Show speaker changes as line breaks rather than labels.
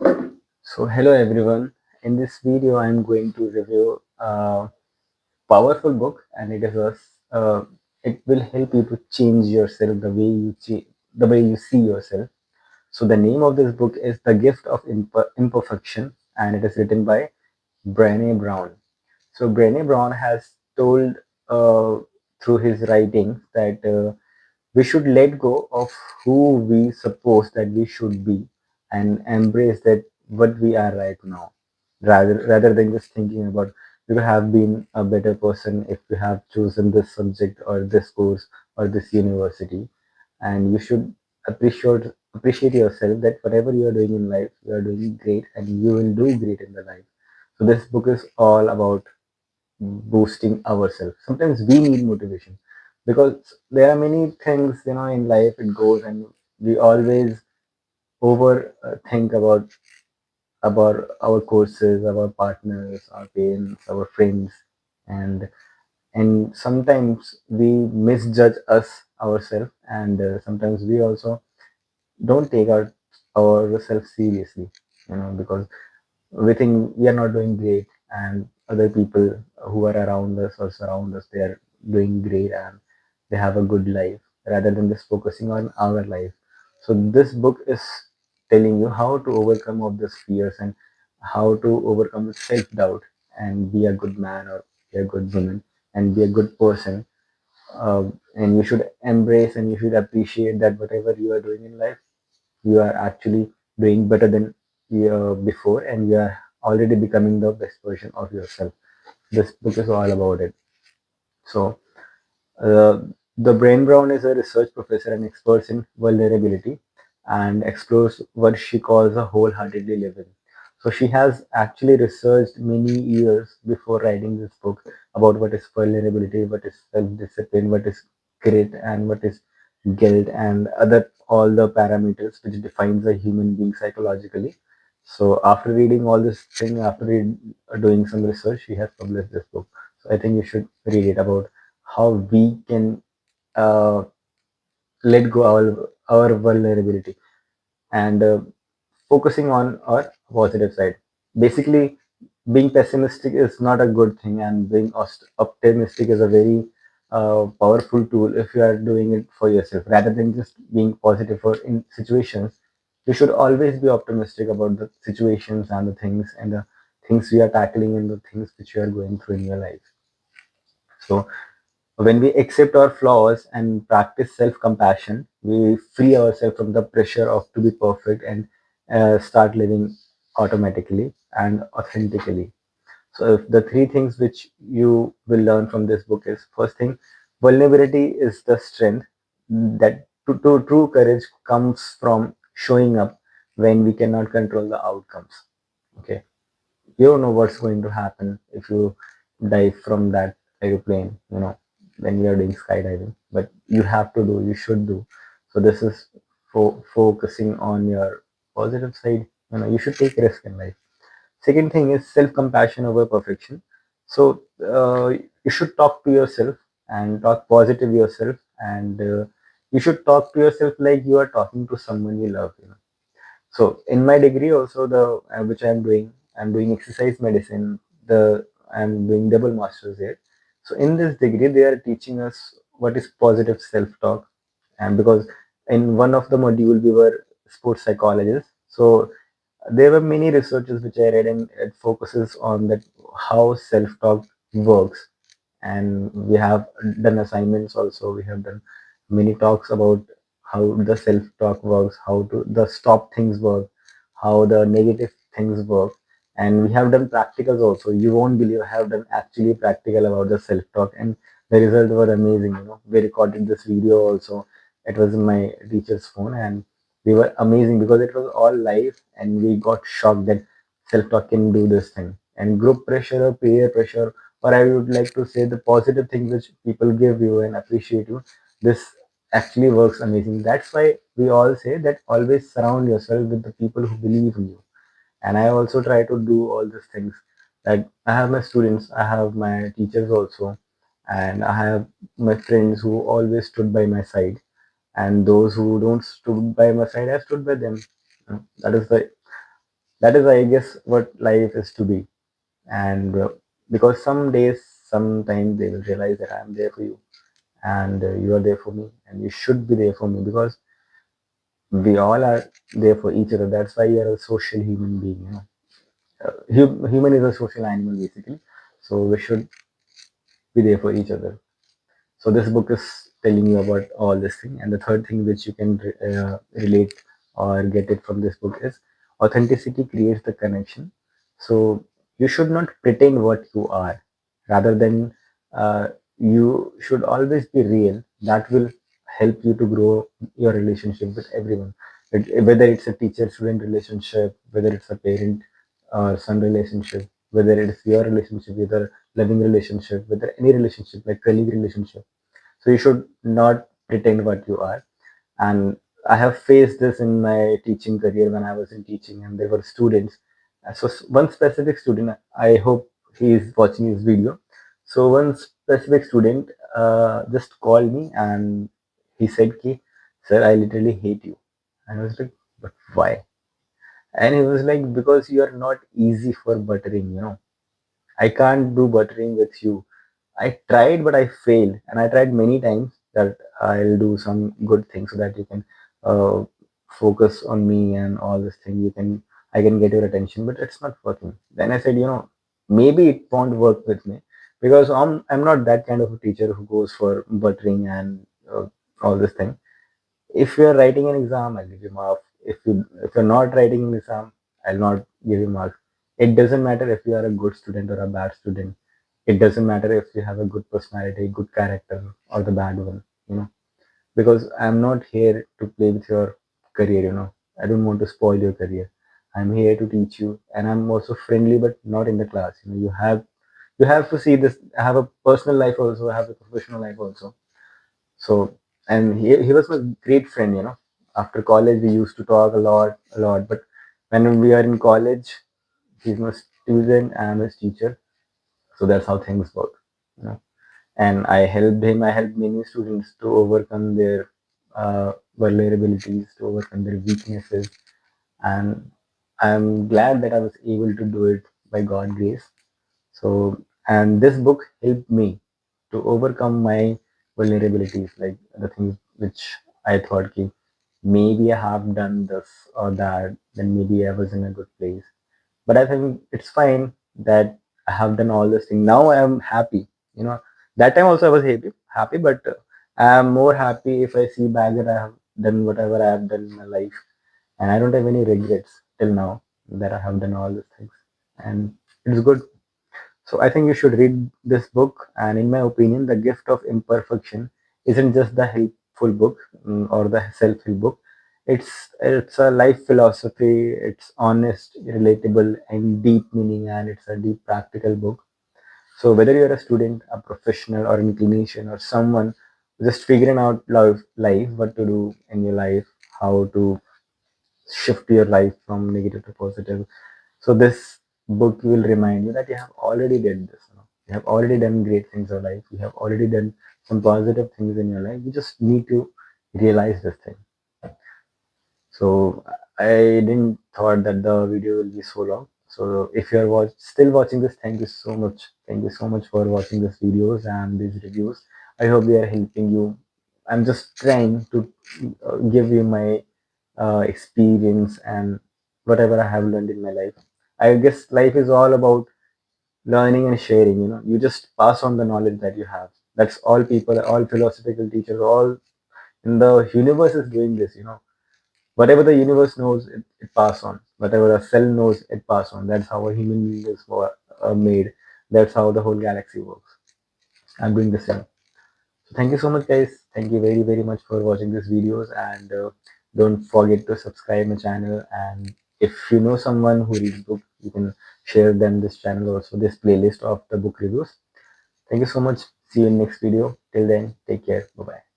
So hello everyone. In this video, I'm going to review a powerful book, and it will help you to change yourself the way you see yourself. So the name of this book is The Gift of Imperfection, and it is written by Brene Brown. So Brene Brown has told uh, through his writings that we should let go of who we suppose that we should be and embrace that what we are right now, rather than just thinking about we could have been a better person if we have chosen this subject or this course or this university. And you should appreciate yourself that whatever you are doing in life, you are doing great and you will do great in the life. So this book is all about boosting ourselves. Sometimes we need motivation because there are many things, in life it goes, and we always over think about our courses, our partners, our parents, our friends, and sometimes we misjudge ourselves, and sometimes we also don't take ourselves seriously, because we think we are not doing great, and other people who are around us or surround us, they are doing great and they have a good life, rather than just focusing on our life. So this book is telling you how to overcome all these fears and how to overcome the self-doubt and be a good man or be a good woman and be a good person. And you should embrace and you should appreciate that whatever you are doing in life, you are actually doing better than before, and you are already becoming the best version of yourself. This book is all about it. So uh, the Brain Brown is a research professor and expert in vulnerability and explores what she calls a wholeheartedly living. So she has actually researched many years before writing this book about what is vulnerability, what is self-discipline, what is grit, and what is guilt, and other all the parameters which defines a human being psychologically. So after reading all this thing, doing some research, she has published this book. So I think you should read it about how we can uh, let go our vulnerability and focusing on our positive side. Basically, being pessimistic is not a good thing, and being optimistic is a very powerful tool if you are doing it for yourself rather than just being positive for in situations. You should always be optimistic about the situations and the things we are tackling and the things which you are going through in your life. So when we accept our flaws and practice self-compassion, we free ourselves from the pressure of to be perfect and start living automatically and authentically. So if the three things which you will learn from this book is: first thing, vulnerability is the strength. That to true courage comes from showing up when we cannot control the outcomes. Okay, you don't know what's going to happen if you dive from that airplane, when you are doing skydiving, but you should do. So this is focusing on your positive side. You should take risk in life. Second thing is self-compassion over perfection. So you should talk to yourself and talk positive yourself, and you should talk to yourself like you are talking to someone you love. So in my degree also, the which I'm doing exercise medicine. I'm doing double masters here. So in this degree, they are teaching us what is positive self-talk, and because in one of the module we were sports psychologists, so there were many researches which I read, and it focuses on that how self-talk works. And we have done assignments also. We have done many talks about how the self-talk works, how to the stop things work, how the negative things work, and we have done practicals also. You won't believe I have done actually practical about the self-talk, and the results were amazing. We recorded this video also. It was in my teacher's phone, and we were amazing because it was all live, and we got shocked that self-talk can do this thing. And group pressure or peer pressure, or I would like to say the positive things which people give you and appreciate you, this actually works amazing. That's why we all say that always surround yourself with the people who believe in you. And I also try to do all these things. Like I have my students, I have my teachers also, and I have my friends who always stood by my side. And those who don't stood by my side, I stood by them. That is the That is, I guess, what life is to be. And because some days, sometimes they will realize that I'm there for you, and you are there for me, and you should be there for me, because we all are there for each other. That's why we are a social human being. Human is a social animal basically, so we should be there for each other. So this book is telling you about all this thing. And the third thing which you can relate or get it from this book is authenticity creates the connection. So you should not pretend what you are, rather than you should always be real. That will help you to grow your relationship with everyone. Whether it's a teacher-student relationship, whether it's a parent or son relationship, whether it's your relationship, whether loving relationship, whether any relationship like colleague relationship, so you should not pretend what you are. And I have faced this in my teaching career when I was in teaching, and there were students. So one specific student, I hope he is watching this video. So one specific student just called me and he said, "Ki, sir, I literally hate you." And I was like, "But why?" And he was like, "Because you are not easy for buttering, you know. I can't do buttering with you. I tried, but I failed, and I tried many times that I'll do some good things so that you can uh, focus on me and all this thing. I can get your attention, but it's not working." Then I said, maybe it won't work with me, because I'm not that kind of a teacher who goes for buttering and all this thing. If you're writing an exam, I'll give you marks. If you're not writing an exam, I'll not give you marks. It doesn't matter if you are a good student or a bad student. It doesn't matter if you have a good personality, good character, or the bad one, because I'm not here to play with your career. I don't want to spoil your career. I'm here to teach you, and I'm also friendly, but not in the class. You have to see this. I have a personal life also. I have a professional life also. So, and he was my great friend. After college, we used to talk a lot. But when we are in college, he's my student and I'm his teacher. So that's how things work. You know. And I helped many students to overcome their vulnerabilities, to overcome their weaknesses. And I'm glad that I was able to do it by God's grace. So, and this book helped me to overcome my vulnerabilities, like the things which I thought, okay, maybe I have done this or that, then maybe I was in a good place. But I think it's fine that I have done all this thing. Now I am happy. That time also I was happy, but I am more happy if I see back that I have done whatever I have done in my life, and I don't have any regrets till now that I have done all these things, and it's good. So I think you should read this book. And in my opinion, The Gift of Imperfection isn't just the helpful book, or the self-help book. It's a life philosophy. It's honest, relatable, and deep meaning, and it's a deep practical book. So whether you're a student, a professional, or an clinician, or someone just figuring out life, what to do in your life, how to shift your life from negative to positive. So this book will remind you that you have already did this. You have already done great things in life. You have already done some positive things in your life. You just need to realize this thing. So I didn't thought that the video will be so long. So if you are still watching this, thank you so much. Thank you so much for watching these videos and these reviews. I hope they are helping you. I'm just trying to give you my experience and whatever I have learned in my life. I guess life is all about learning and sharing. You just pass on the knowledge that you have. That's all people, all philosophical teachers, all in the universe is doing this. Whatever the universe knows, it pass on. Whatever a cell knows, it pass on. That's how a human being is made. That's how the whole galaxy works. I'm doing the same. So thank you so much, guys. Thank you very, very much for watching these videos, and don't forget to subscribe my channel. And if you know someone who reads books, you can share them this channel, also this playlist of the book reviews. Thank you so much. See you in next video. Till then, take care. Bye bye.